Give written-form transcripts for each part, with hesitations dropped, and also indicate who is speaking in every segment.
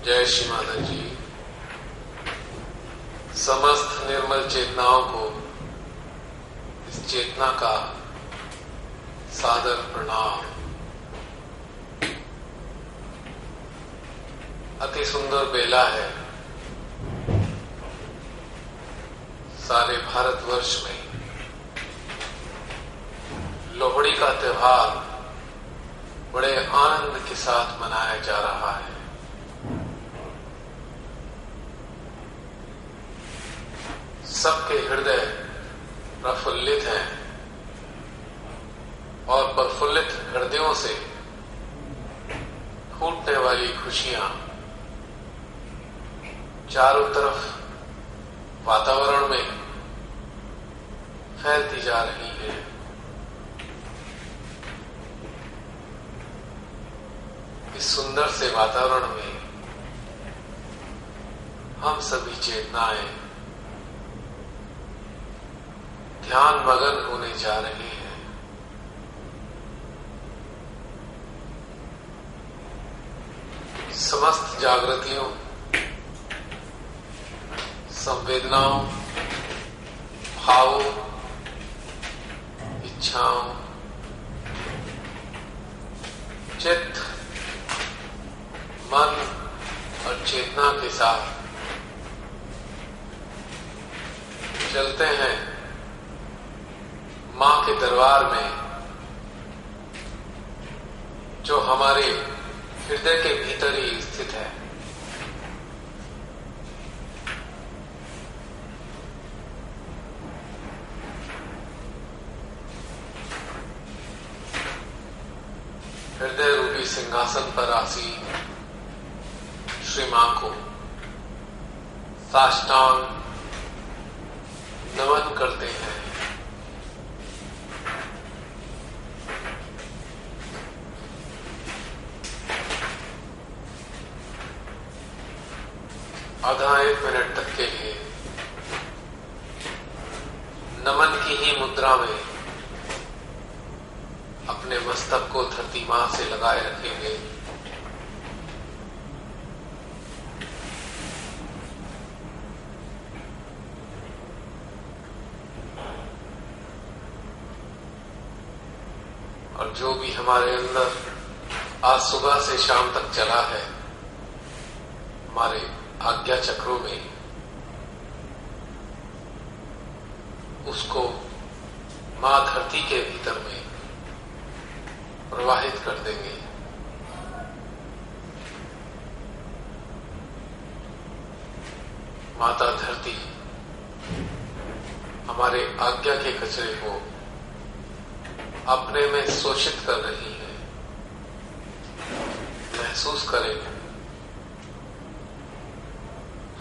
Speaker 1: जय श्री माता जी। समस्त निर्मल चेतनाओं को इस चेतना का सादर प्रणाम। अति सुंदर बेला है। सारे भारतवर्ष में लोहड़ी का त्योहार बड़े आनंद के साथ मनाया जा रहा है। सबके हृदय प्रफुल्लित हैं और प्रफुल्लित हृदयों से फूटने वाली खुशियां चारों तरफ वातावरण में फैलती जा रही है। इस सुंदर से वातावरण में हम सभी चेतनाएं ध्यान मगन होने जा रहे हैं। समस्त जागृतियों, संवेदनाओं, भावों, इच्छाओं, चित्त, मन और चेतना के साथ चलते हैं मां के दरबार में, जो हमारे हृदय के भीतर ही स्थित है। हृदय रूपी सिंहासन पर आसीन श्री मां को साष्टांग नमन करते हैं। आधा एक मिनट तक के लिए नमन की ही मुद्रा में अपने मस्तक को धरती मां से लगाए रखेंगे। और जो भी हमारे अंदर आज सुबह से शाम तक चला है, हमारे आज्ञा चक्रों में, उसको मां धरती के भीतर में प्रवाहित कर देंगे। माता धरती हमारे आज्ञा के कचरे को अपने में शोषित कर रही है। महसूस करें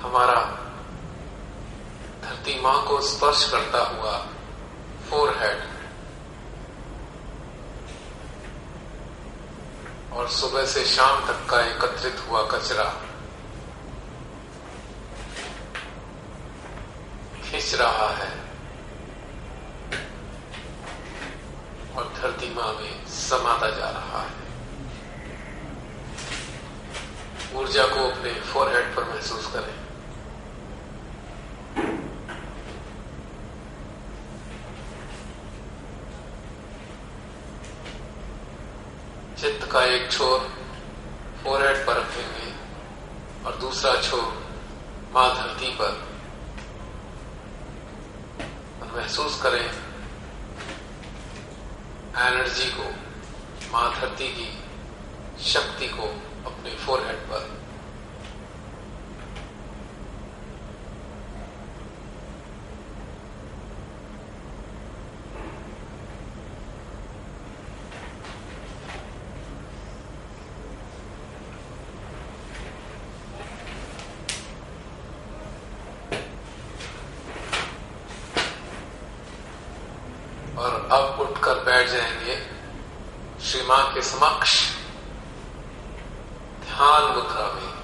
Speaker 1: हमारा धरती मां को स्पर्श करता हुआ फोरहेड, और सुबह से शाम तक का एकत्रित हुआ कचरा खींच रहा है और धरती मां में समाता जा रहा है। ऊर्जा को अपने फोरहेड पर महसूस करें। चित्त का एक छोर फोरहेड पर रखेंगे और दूसरा छोर मां धरती पर, और महसूस करें एनर्जी को, मां धरती की शक्ति को अपने फोरहेड पर। और अब उठकर बैठ जाएंगे श्री मां के समक्ष ध्यान मुद्रा में।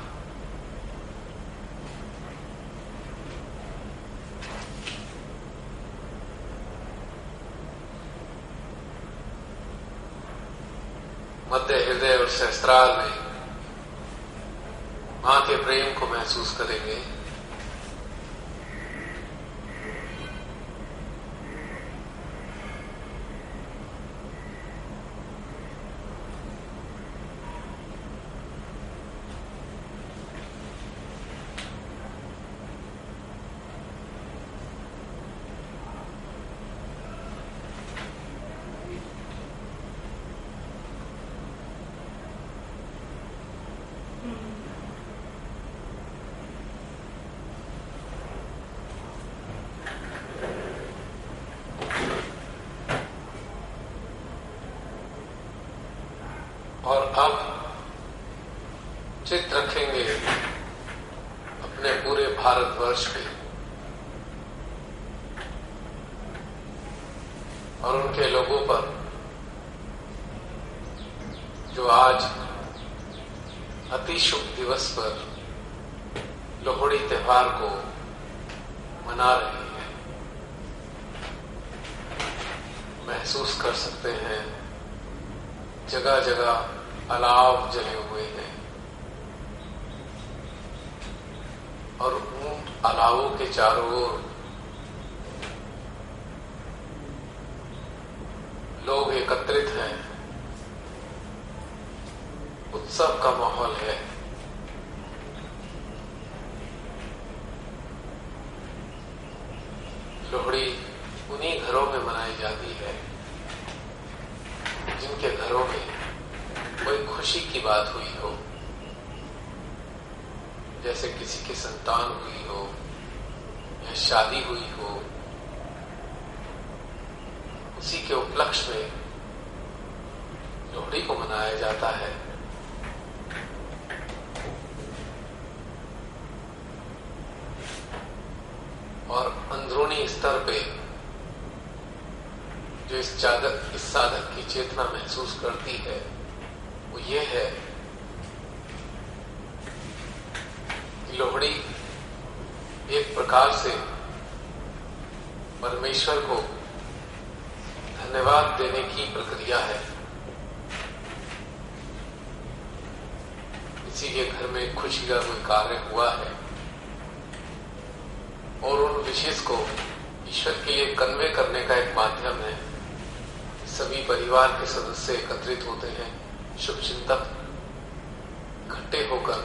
Speaker 1: मध्य हृदय और सहस्त्राल में मां के प्रेम को महसूस करेंगे। और अब चित्त रखेंगे अपने पूरे भारतवर्ष पे और उनके लोगों पर जो आज अति शुभ दिवस पर लोहड़ी त्योहार को मना रहे हैं। महसूस कर सकते हैं जगह जगह अलाव जले हुए हैं और उन अलावों के चारों ओर लोग एकत्रित हैं। उत्सव का माहौल है। लोहड़ी उन्हीं घरों में मनाई जाती है जिनके घरों में कोई खुशी की बात हुई हो, जैसे किसी की संतान हुई हो या शादी हुई हो। उसी के उपलक्ष्य में लोहड़ी को मनाया जाता है। और अंदरूनी स्तर पे जो इस साधक की चेतना महसूस करती है वो ये है कि लोहड़ी एक प्रकार से परमेश्वर को धन्यवाद देने की प्रक्रिया है। किसी के घर में खुशी का कोई कार्य हुआ है और उन विशेष को ईश्वर के लिए कन्वे करने का एक माध्यम है। सभी परिवार के सदस्य एकत्रित होते हैं, शुभचिंतक इकट्ठे होकर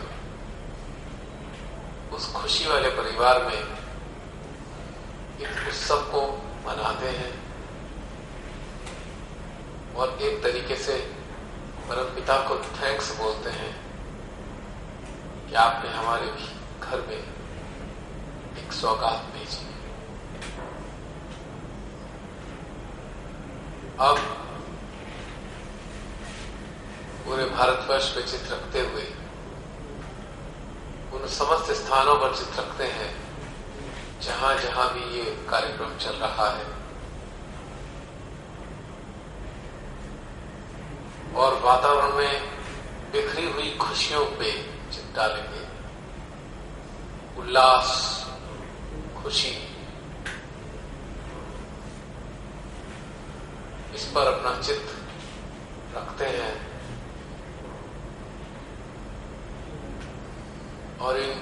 Speaker 1: उस खुशी वाले परिवार में इस उत्सव को मनाते हैं और एक तरीके से परमपिता को थैंक्स बोलते हैं कि आपने हमारे घर में एक सौगात भेजी। अब पूरे भारतवर्ष पे चित्त रखते हुए उन समस्त स्थानों पर चित्त रखते हैं जहां जहां भी ये कार्यक्रम चल रहा है और वातावरण में बिखरी हुई खुशियों पे चित्त डालेंगे। उल्लास, खुशी, इस पर अपना चित्त रखते हैं और इन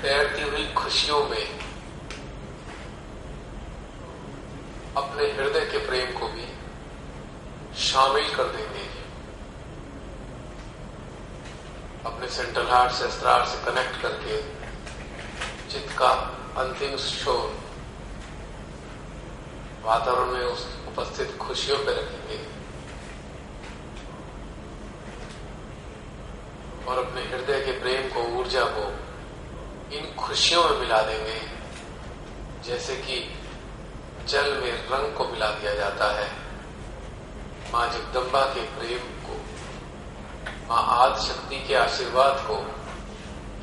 Speaker 1: तैरती हुई खुशियों में अपने हृदय के प्रेम को भी शामिल कर देंगे। अपने सेंट्रल हार्ट से सहस्त्रार से कनेक्ट करके चित्त का अंतिम शोर वातावरण में उस उपस्थित खुशियों पर रखेंगे और अपने हृदय के प्रेम को, ऊर्जा को इन खुशियों में मिला देंगे, जैसे कि जल में रंग को मिला दिया जाता है। मां जगदम्बा के प्रेम को, मां आदि शक्ति के आशीर्वाद को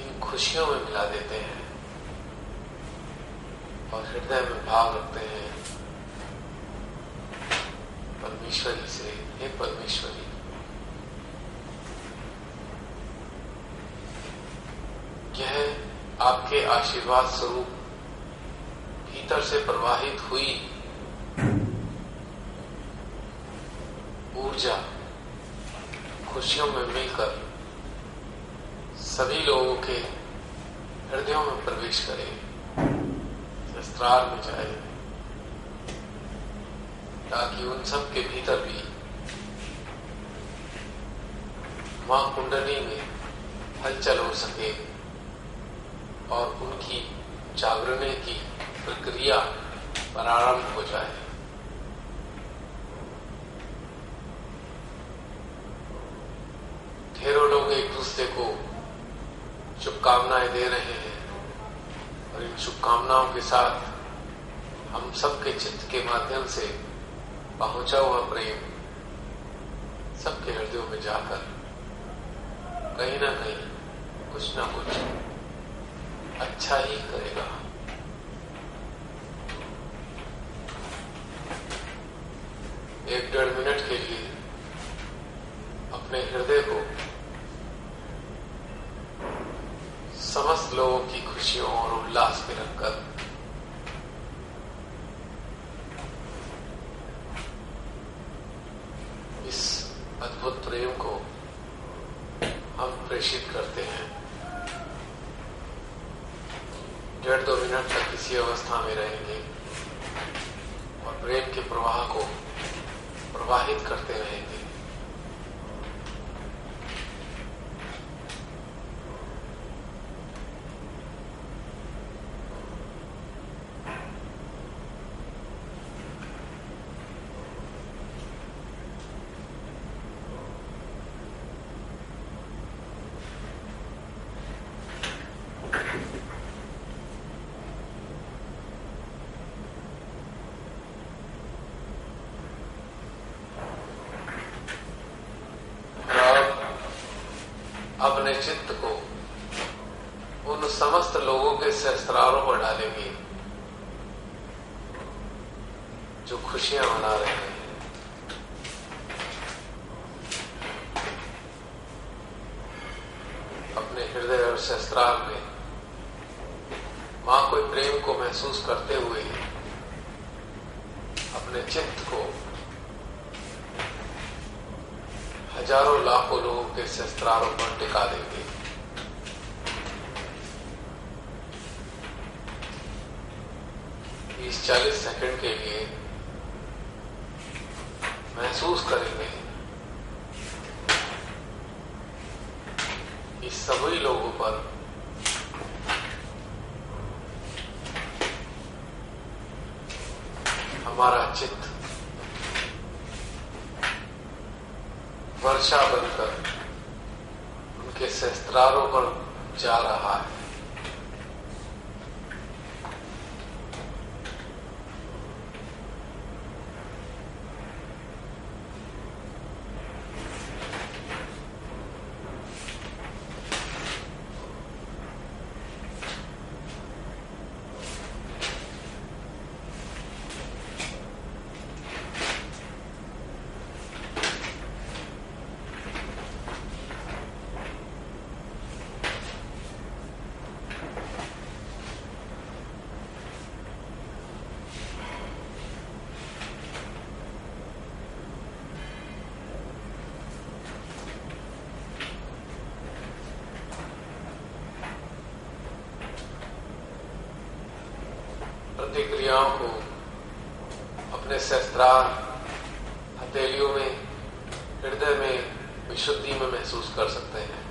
Speaker 1: इन खुशियों में मिला देते हैं और हृदय में भाव रखते हैं परमेश्वरी से, हे परमेश्वरी, यह आपके आशीर्वाद स्वरूप भीतर से प्रवाहित हुई ऊर्जा खुशियों में मिलकर सभी लोगों के हृदयों में प्रवेश करे, सहस्त्रार में जाए, ताकि उन सब के भीतर भी मां कुंडली में हलचल हो सके और उनकी जागरणे की प्रक्रिया प्रारंभ हो जाए। ढेरों लोग एक दूसरे को शुभकामनाएं दे रहे हैं और इन शुभकामनाओं के साथ हम सबके चित्त के माध्यम से पहुंचा हुआ प्रेम सबके हृदयों में जाकर कहीं ना कहीं कुछ ना कुछ अच्छा ही करेगा। एक 1.5 मिनट के लिए अपने हृदय को समस्त लोगों की खुशियों और उल्लास में रखकर इस अद्भुत प्रेम को हम प्रेषित करते हैं। 1.5-2 मिनट तक इसी अवस्था में रहेंगे और प्रेम के प्रवाह को प्रवाहित करते रहेंगे। अपने चित्त को उन समस्त लोगों के सहस्त्रारों पर डालेंगे जो खुशियां मना रहे हैं। अपने हृदय और सहस्त्रार में मां को प्रेम को महसूस करते हुए अपने चित्त को हजारों लाखों लोगों के सहस्त्रारों पर टिका देंगे। इस 40 सेकंड के लिए महसूस करेंगे कि सभी लोगों पर हमारा चित्त वर्षा बनकर उनके सहस्त्रारों पर जा रहा है। प्रतिक्रियाओं को अपने सहस्त्रार हथेलियों में, हृदय में, विशुद्धि में महसूस कर सकते हैं।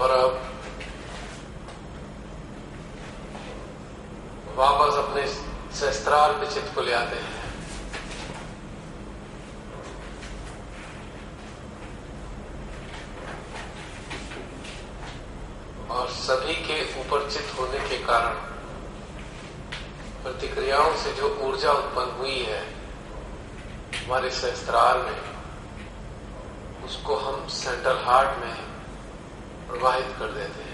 Speaker 1: और अब वापस अपने सहस्त्रार पे चित्त को ले आते हैं। और सभी के ऊपर चित होने के कारण प्रतिक्रियाओं से जो ऊर्जा उत्पन्न हुई है हमारे सहस्त्रार में, उसको हम सेंट्रल हार्ट में प्रवाहित कर देते हैं।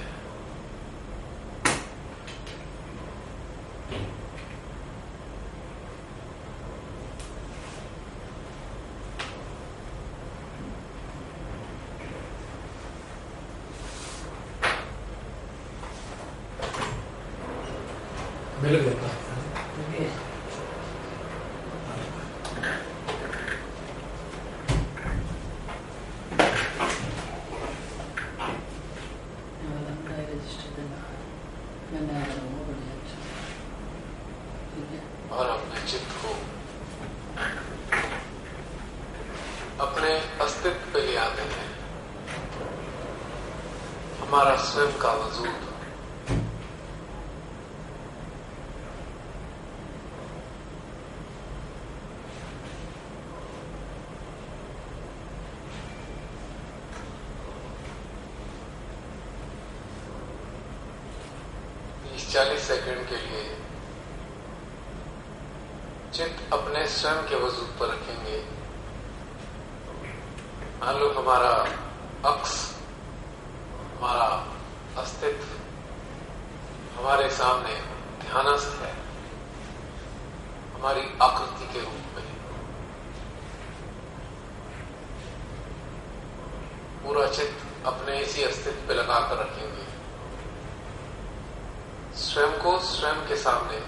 Speaker 2: मिल गया
Speaker 1: और अपने चित्त को अपने अस्तित्व पे ले आते हैं। हमारा स्वयं का वजूद इस 40 सेकंड के लिए चित्त अपने स्वयं के वजूद पर रखेंगे। मान लो हमारा अक्स, हमारा अस्तित्व हमारे सामने ध्यानस्थ है, हमारी आकृति के रूप में। पूरा चित्त अपने इसी अस्तित्व पे लगाकर रखेंगे। स्वयं को स्वयं के सामने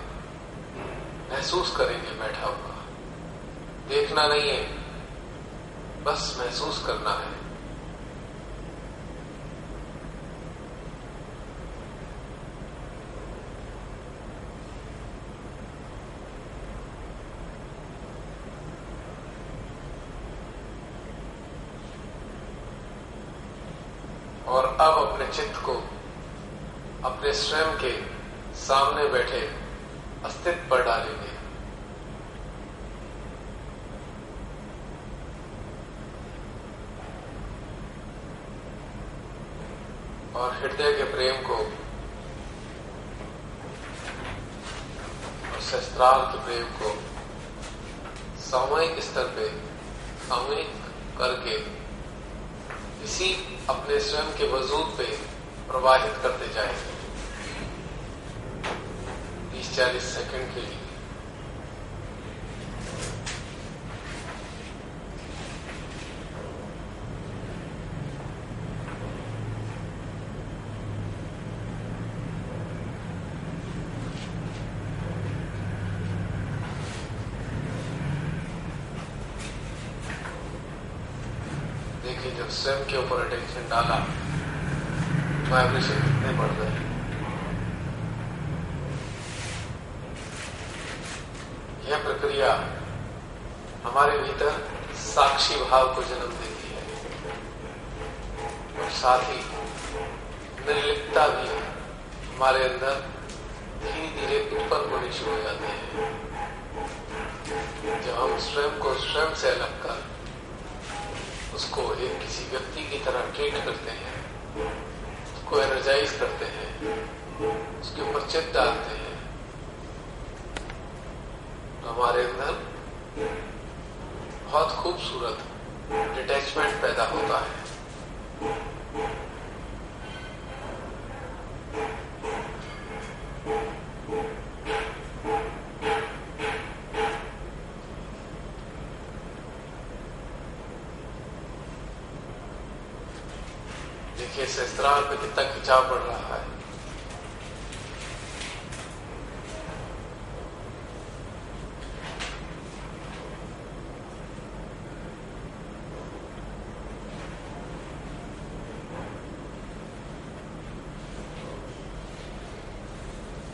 Speaker 1: महसूस करेंगे बैठा हुआ। देखना नहीं है, बस महसूस करना है। और अब अपने चित्त को अपने स्वयं के सामने बैठे अस्तित्व पर डालेंगे। और हृदय के प्रेम को और सहस्त्रार के प्रेम को सामूहिक स्तर पे सामूहिक करके इसी अपने स्वयं के वजूद पे प्रवाहित करते जाएंगे 30-40 सेकंड के लिए। देखिए, जब स्वयं के ऊपर अटेंशन डाला, वाइब्रेशन कितने बढ़ गए। यह प्रक्रिया हमारे भीतर साक्षी भाव को जन्म देती है और साथ ही निर्लिप्तता भी हमारे अंदर धीरे धीरे उत्पन्न होनी शुरू हो जाती है। जब हम स्वयं को स्वयं से अलग कर उसको एक किसी व्यक्ति की तरह ट्रीट करते हैं, उसको एनर्जाइज करते हैं, उसके ऊपर चित्त डालते हैं, तो हमारे अंदर बहुत खूबसूरत डिटैचमेंट पैदा होता है। देखिए, सहस्त्रार पे कितना खिंचाव पड़ रहा है।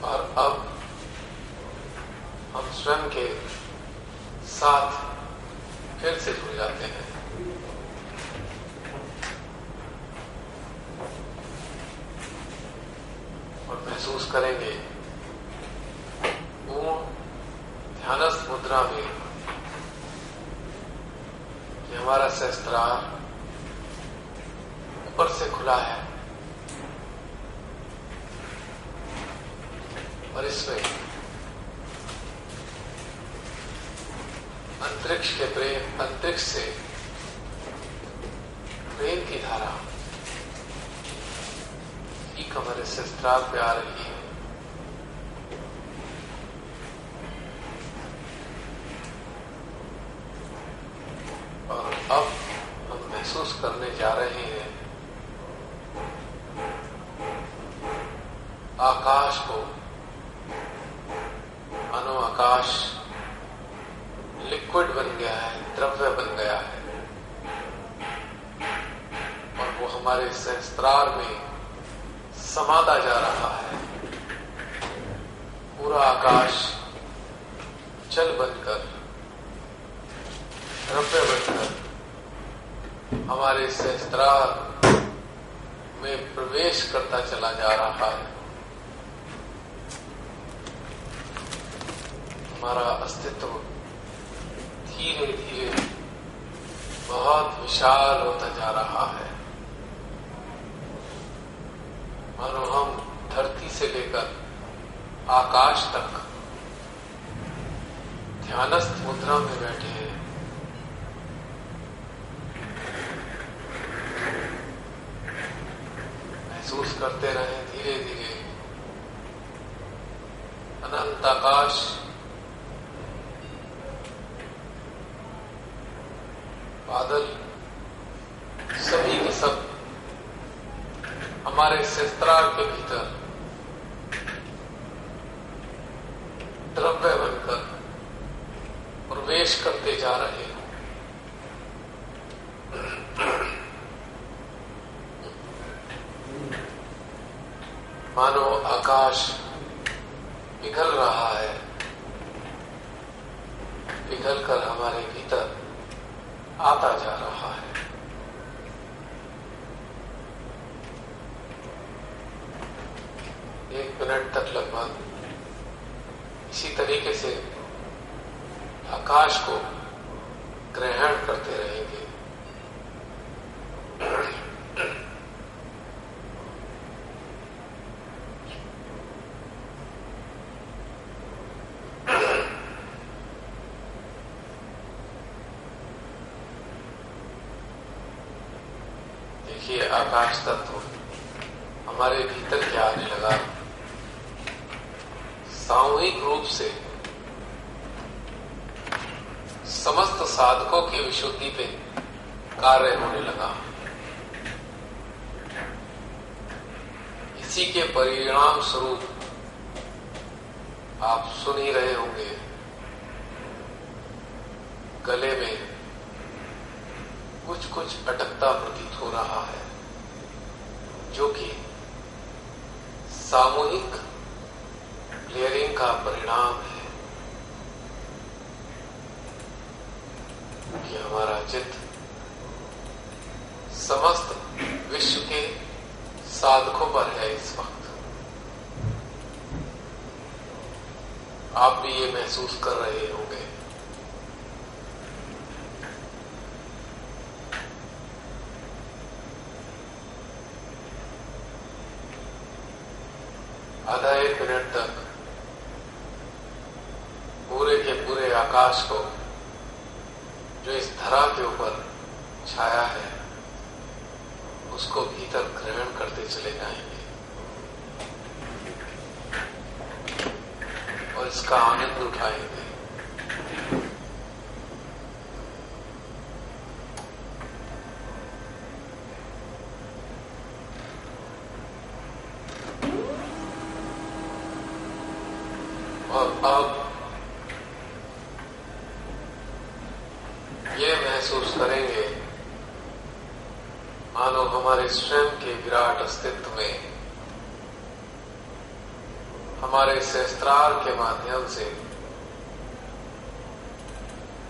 Speaker 1: और अब हम स्वयं के साथ फिर से जुड़ जाते हैं। और महसूस करेंगे पूर्ण ध्यानस्थ मुद्रा में कि हमारा सहस्त्रार ऊपर से खुला है और इसमें अंतरिक्ष के प्रेम, अंतरिक्ष से प्रेम की धारा ठीक हमारे शस्त्राल पे आ रही है। और अब हम महसूस करने जा रहे हैं आकाश को, मानो आकाश लिक्विड बन गया है, द्रव्य बन गया है और वो हमारे सहस्त्रार में समाता जा रहा है। पूरा आकाश जल बनकर, द्रव्य बनकर हमारे सहस्त्रार में प्रवेश करता चला जा रहा है। हमारा अस्तित्व धीरे धीरे बहुत विशाल होता जा रहा है, मानो हम धरती से लेकर आकाश तक ध्यानस्थ मुद्रा में बैठे हैं। महसूस करते रहे धीरे धीरे अनंत आकाश बादल सभी के सब हमारे शस्त्रार के भीतर द्रव्य बनकर प्रवेश करते जा रहे हैं। मानो आकाश पिघल रहा है, पिघलकर हमारे भीतर आता जा रहा है। एक मिनट तक लगभग इसी तरीके से आकाश को ग्रहण करते रहेंगे। देखिए आकाश तत्व हमारे भीतर क्या आने लगा। सामूहिक रूप से समस्त साधकों की विशुद्धि पे कार्य होने लगा। इसी के परिणाम स्वरूप आप सुन ही रहे होंगे, गले में कुछ कुछ अटकता प्रतीत हो रहा है, जो कि सामूहिक क्लियरिंग का परिणाम है कि हमारा चित्त समस्त विश्व के साधकों पर है। इस वक्त आप भी ये महसूस कर रहे होंगे। आधा एक मिनट तक पूरे के पूरे आकाश को जो इस धरा के ऊपर छाया है उसको भीतर ग्रहण करते चले जाएंगे और इसका आनंद उठाएंगे। और अब ये महसूस करेंगे मानो हमारे स्वयं के विराट अस्तित्व में हमारे सहस्त्रार के माध्यम से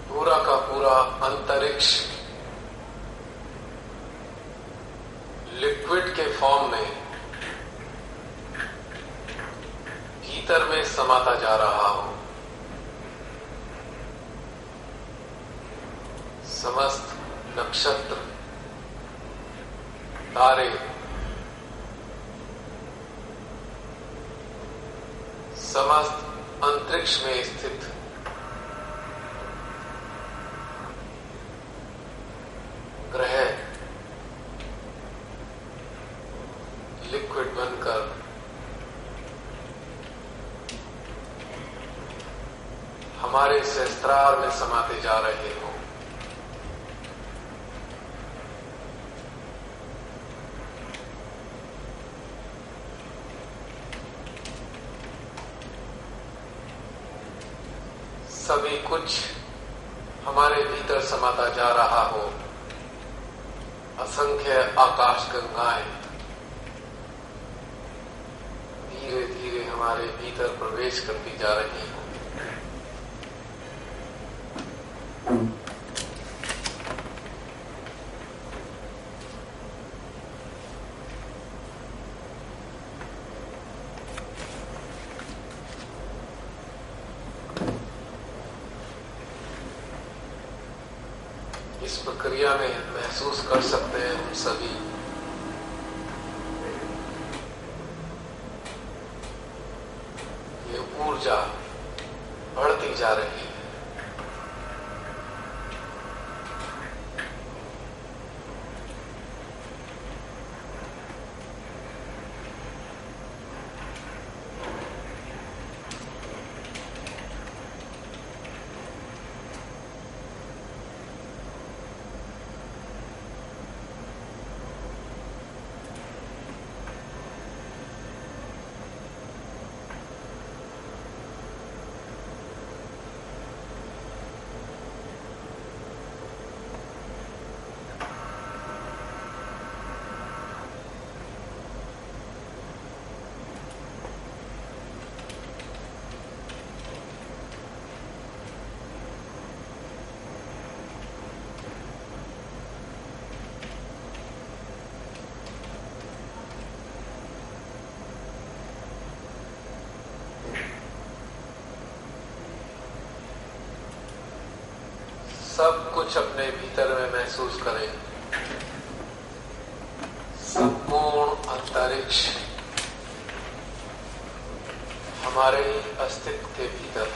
Speaker 1: पूरा का पूरा अंतरिक्ष लिक्विड के फॉर्म में भीतर में समाता जा रहा हो। समस्त नक्षत्र, तारे, समस्त अंतरिक्ष में स्थित ग्रह लिक्विड बनकर हमारे सहस्त्रार में समाते जा रहे हो। सभी कुछ हमारे भीतर समाता जा रहा हो। असंख्य आकाश गंगाएं धीरे धीरे हमारे भीतर प्रवेश करती जा रही हो। इस प्रक्रिया में महसूस कर सकते हैं हम सभी ये ऊर्जा बढ़ती जा रही है। सब कुछ अपने भीतर में महसूस करें। संपूर्ण अंतरिक्ष हमारे अस्तित्व के भीतर,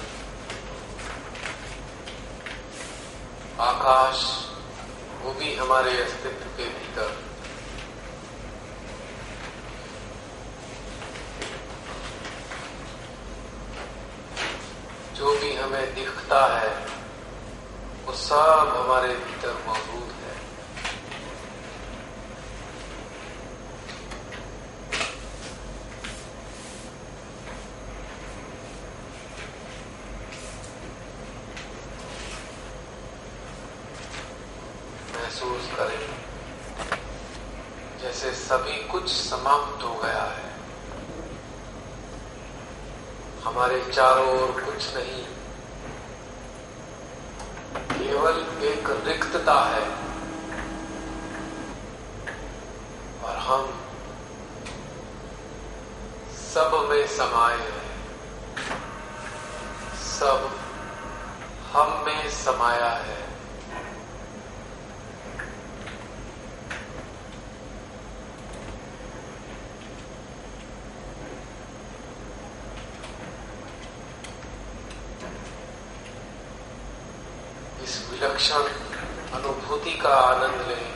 Speaker 1: आकाश वो भी हमारे अस्तित्व के भीतर, जो भी हमें दिखता है वो सब हमारे भीतर मौजूद है। महसूस करें जैसे सभी कुछ समाप्त हो गया है। हमारे चारों ओर कुछ नहीं, केवल एक रिक्तता है और हम सब में समाये हैं। सब हम में समाया है। इस विलक्षण अनुभूति का आनंद लें।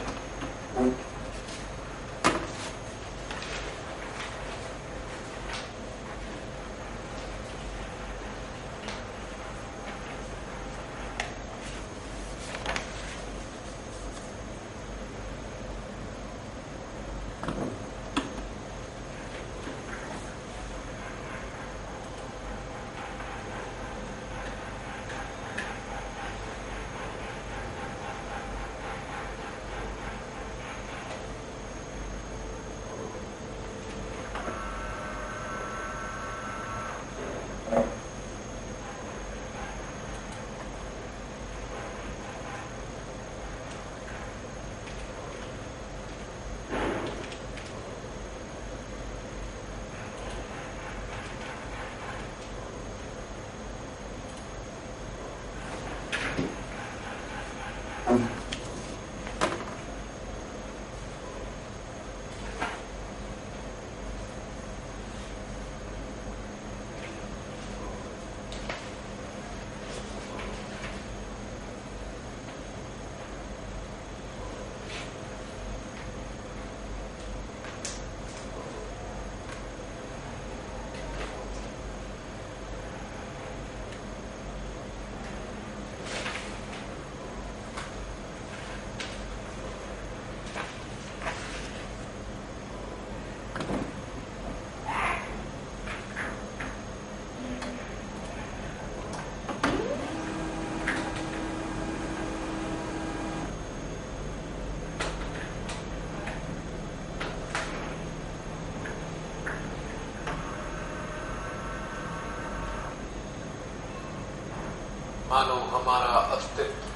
Speaker 1: मानो हमारा अस्तित्व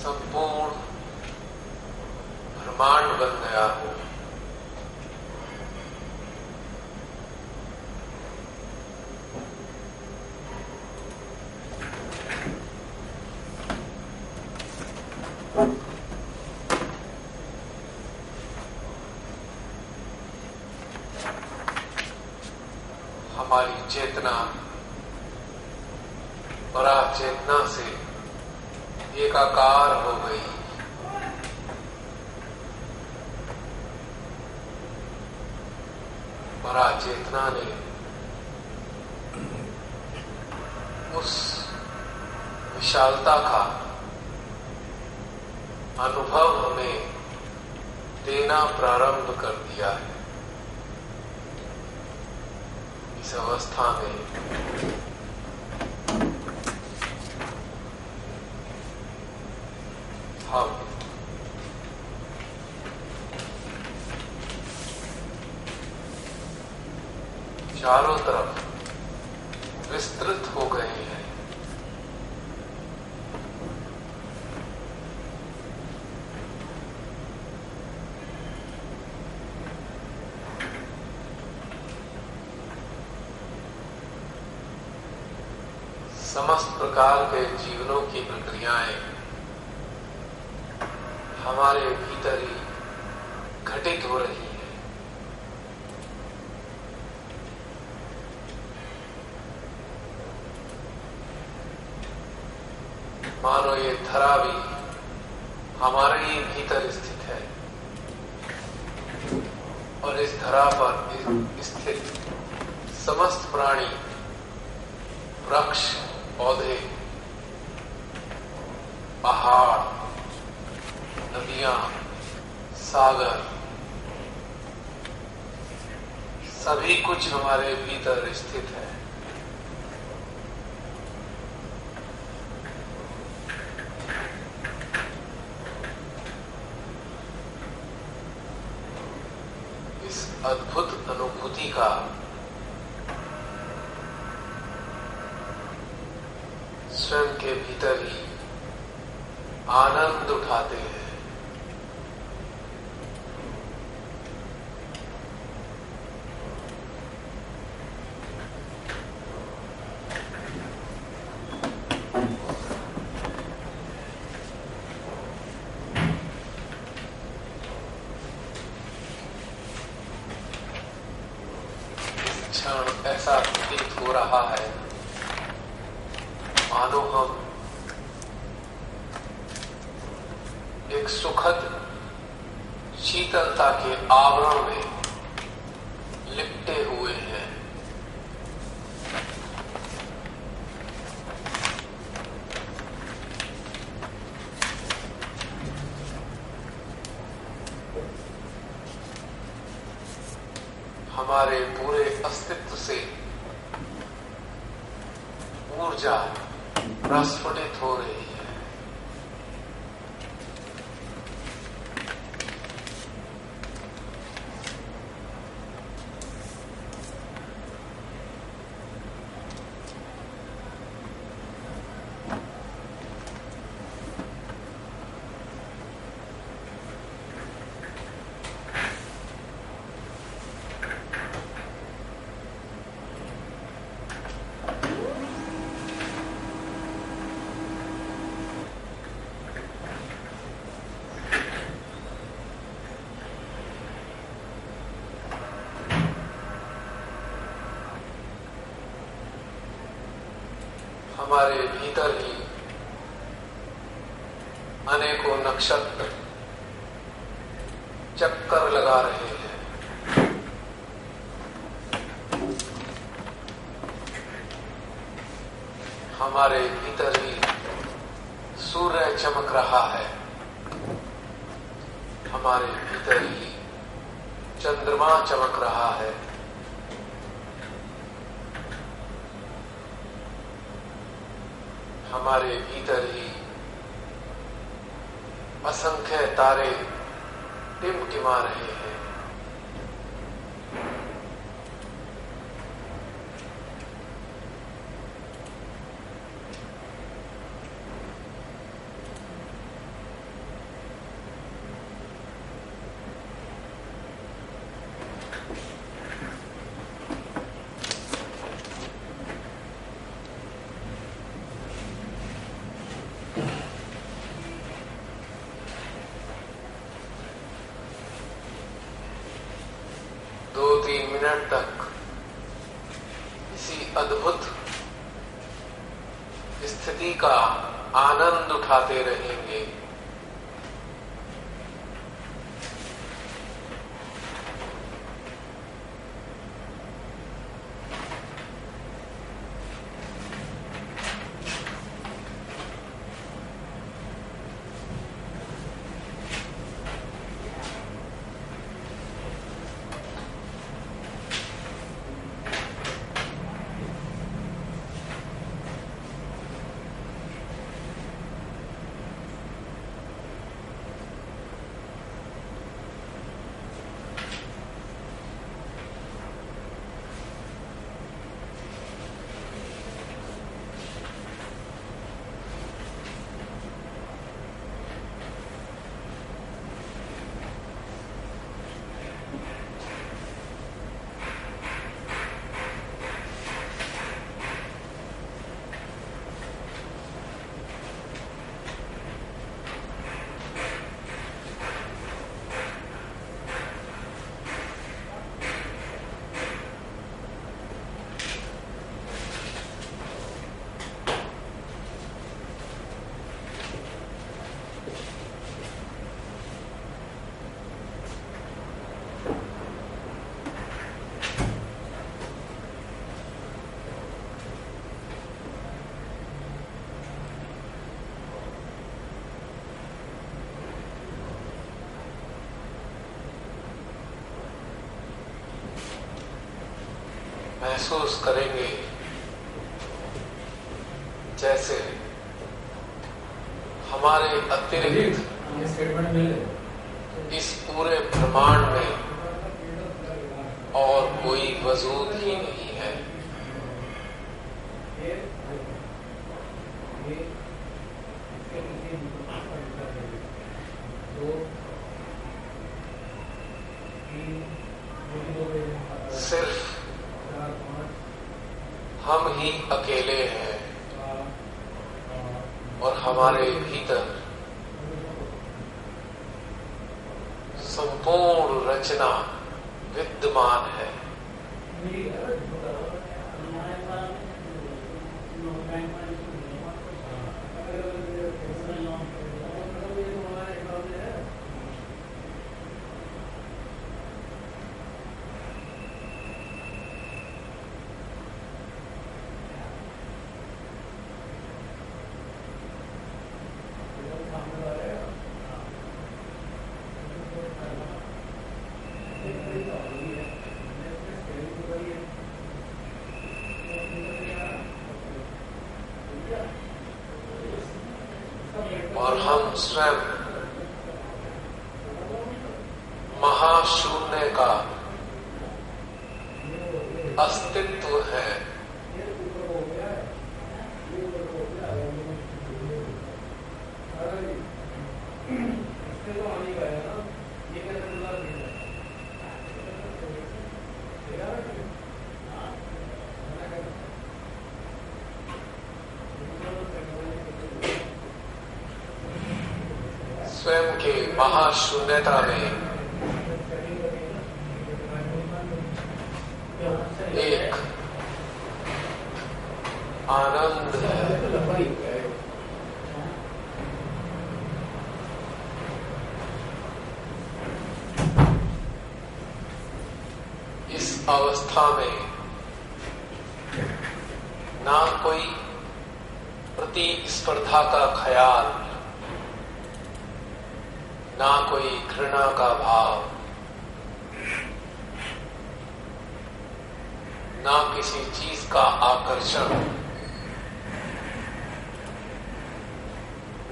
Speaker 1: संपूर्ण ब्रह्मांड बन गया हो। हमारी चेतना परा चेतना से एकाकार हो गई। परा चेतना ने उस विशालता का अनुभव हमें देना प्रारंभ कर दिया है। इस अवस्था में हम चारों तरफ विस्तृत हो गए हैं। समस्त प्रकार के जीवनों की प्रक्रियाएं हमारे भीतर ही घटित हो रही हैं। मानो ये धरा भी हमारे ही भीतर स्थित है और इस धरा पर स्थित समस्त प्राणी, वृक्ष, पौधे, पहाड़, नदियां, सागर, सभी कुछ हमारे भीतर स्थित है। इस अद्भुत अनुभूति का स्वयं के भीतर ही आनंद उठाते हैं। इस क्षण ऐसा प्रतीत हो रहा है मानो हम एक सुखद शीतलता के आवरण में लिपटे हुए हैं। हमारे पूरे अस्तित्व से ऊर्जा प्रस्फुटित हो रही है। हमारे भीतर ही अनेकों नक्षत्र चक्कर लगा रहे हैं। हमारे भीतर ही सूर्य चमक रहा है। हमारे भीतर ही चंद्रमा चमक रहा है। हमारे भीतर ही असंख्य तारे टिमटिमा रहे हैं। 2-3 मिनट तक इसी अद्भुत स्थिति का आनंद उठाते रहेंगे। महसूस करेंगे जैसे हमारे अतिरिक्त इस पूरे ब्रह्मांड में और कोई वजूद ही नहीं है। सिर्फ हम ही अकेले हैं और हमारे भीतर संपूर्ण रचना विद्यमान है। और हम स्वयं महाशून्य का अस्तित्व है। स्वयं के महाशून्यता में एक आनंद है। इस अवस्था में ना कोई प्रतिस्पर्धा का ख्याल, ना कोई घृणा का भाव, ना किसी चीज का आकर्षण,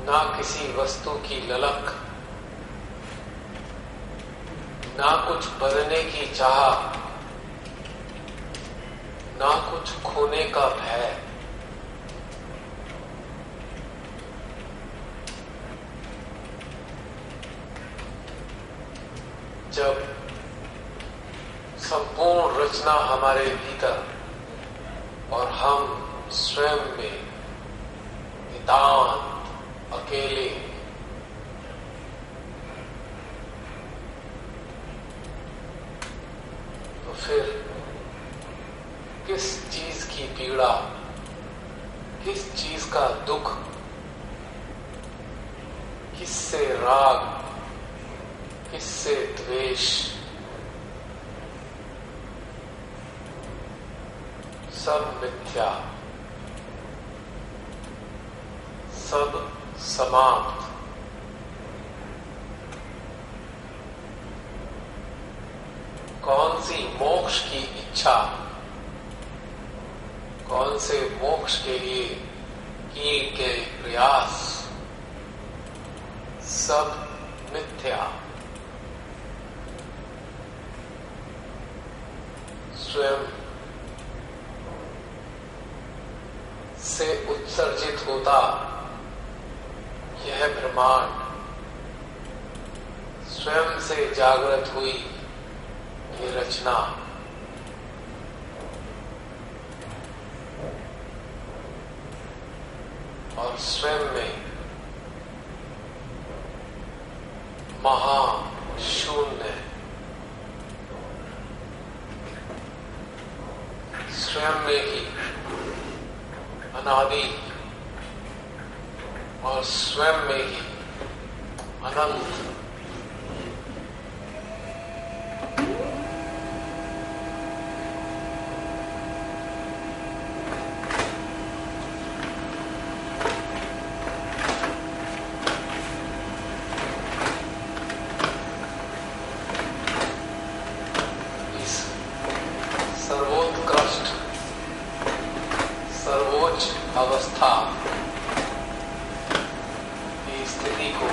Speaker 1: ना किसी वस्तु की ललक, ना कुछ बनने की चाह, ना कुछ खोने का भय। जब संपूर्ण रचना हमारे भीतर और हम स्वयं में नितांत अकेले तो तो फिर किस चीज की पीड़ा, किस चीज का दुख, किससे राग, किससे द्वेष, सब मिथ्या, सब समाप्त। कौन सी मोक्ष की इच्छा, कौन से मोक्ष के लिए किए गए प्रयास, सब मिथ्या। स्वयं से उत्सर्जित होता यह ब्रह्मांड, स्वयं से जागृत हुई ये रचना, और स्वयं में महाशून्य, स्वयं में ही अनादि और स्वयं में ही अनंत। अवस्था की स्थिति को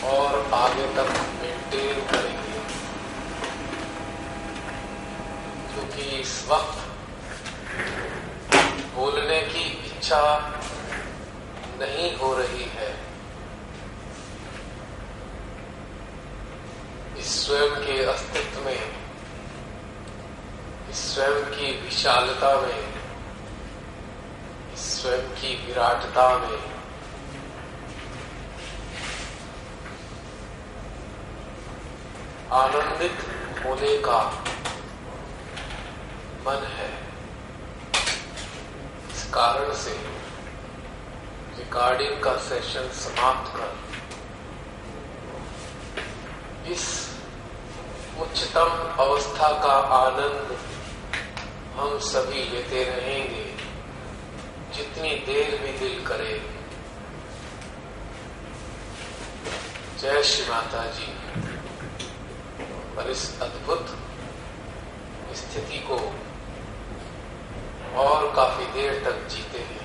Speaker 1: और आगे तक मेंटेन करेंगे, क्योंकि इस वक्त बोलने की इच्छा नहीं हो रही है। इस स्वयं के अस्तित्व में, इस स्वयं की विशालता में, इस स्वयं की विराटता में आनंदित होने का मन है। इस कारण से रिकॉर्डिंग का सेशन समाप्त कर इस उच्चतम अवस्था का आनंद हम सभी लेते रहेंगे, जितनी देर भी दिल करे। जय श्री माता जी। पर इस अद्भुत स्थिति को और काफी देर तक जीते हैं।